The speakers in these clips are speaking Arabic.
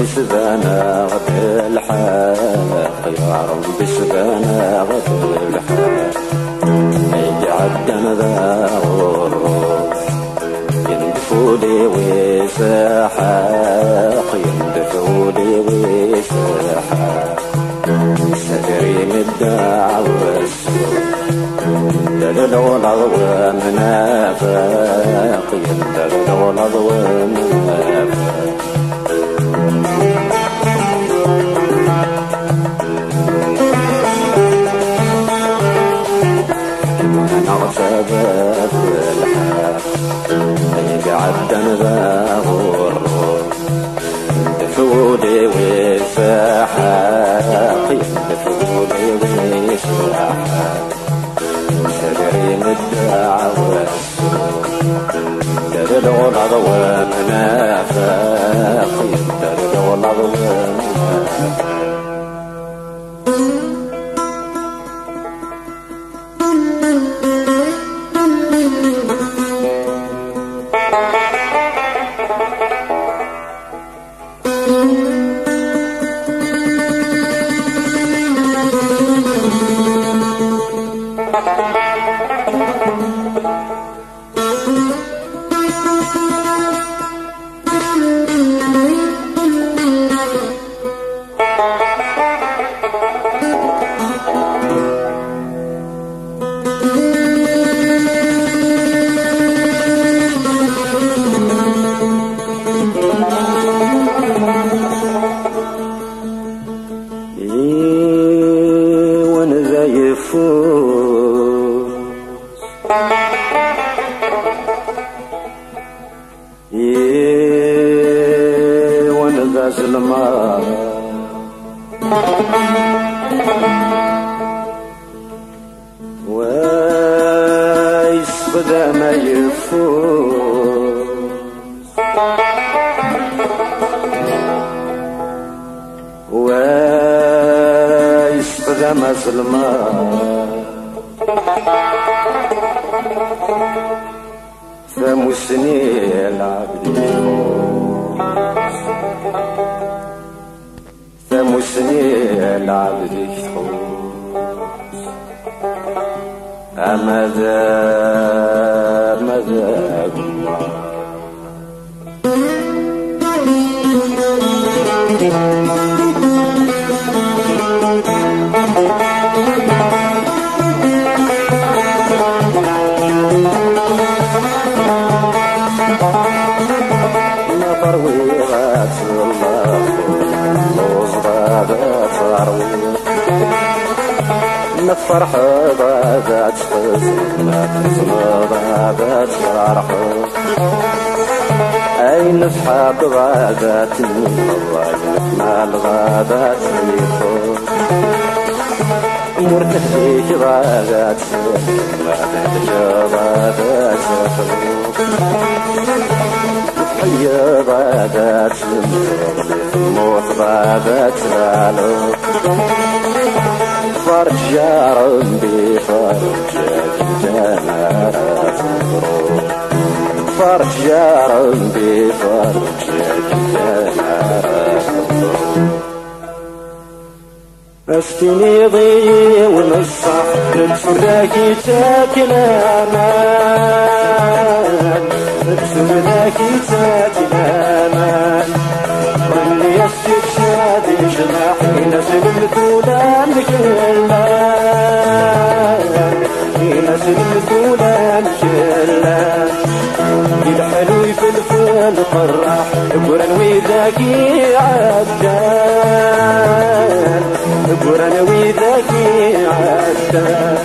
بسبانا غد الحق يا رب بسبانا غد الحق يقعدنا ذا غروب يندفولي ويسحق يندفولي ويسحق سدري من الدعوة دلل والعظوة منافق يندلل والعظوة منافق نغسبت الحق يقعدن ذا غروب دفولي ويسحق يدفولي ويسحق سدري من الدعوة دلل والعظوة منافق دلل والعظوة منافق ونذا سلمان ويسبدا ما يفوز ويسبدا ما سلمان فمسني العبد فمسني العبد أمذا الله ترويضات الله وصبابات ترويض نفرح بابات تزمات بابات فرح أي نفحق بابات الله نفمال بابات يفوت مرتفيك بابات بابات جبابات يفوت يا بابات موت بابات لالو فرج يا ربي فرج جنات فرج يا ربي فرج جنات أستني ضي ونصح بسراكي تاكل أمان بسراكي تاكل أمان واللي يسجد شادي جناحي نسل الكولان كلان نسل الكولان كلان الحلو يفلفل فرح قرن وذاكي عدان قرن وذاكي عدان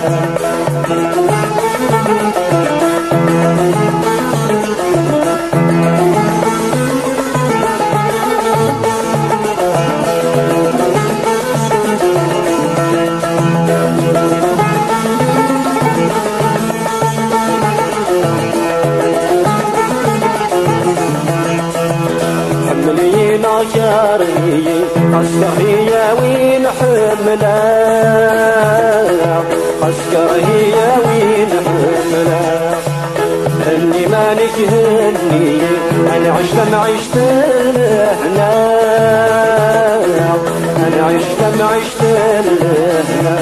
عسكري يا وين حملا عسكري يا وين حملا اللي مالك هني انا عشت ما عشت هنا انا عشت ما عشت هنا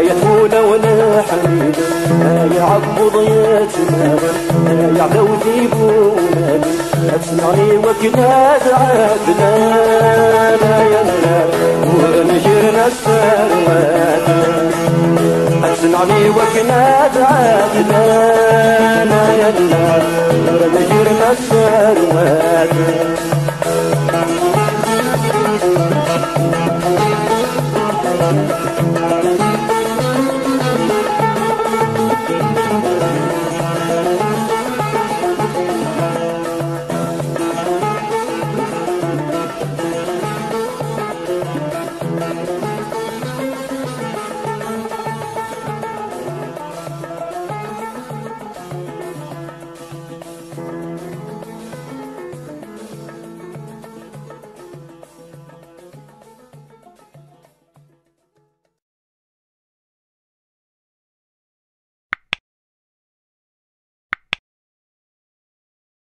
يا فوله ونحمد يا عبد ضيتنا يا عدوتي بونا اسمعني وكنا عدنا يا ونجرنا السروات اسمعني وكنا عدنا يا ونجرنا السروات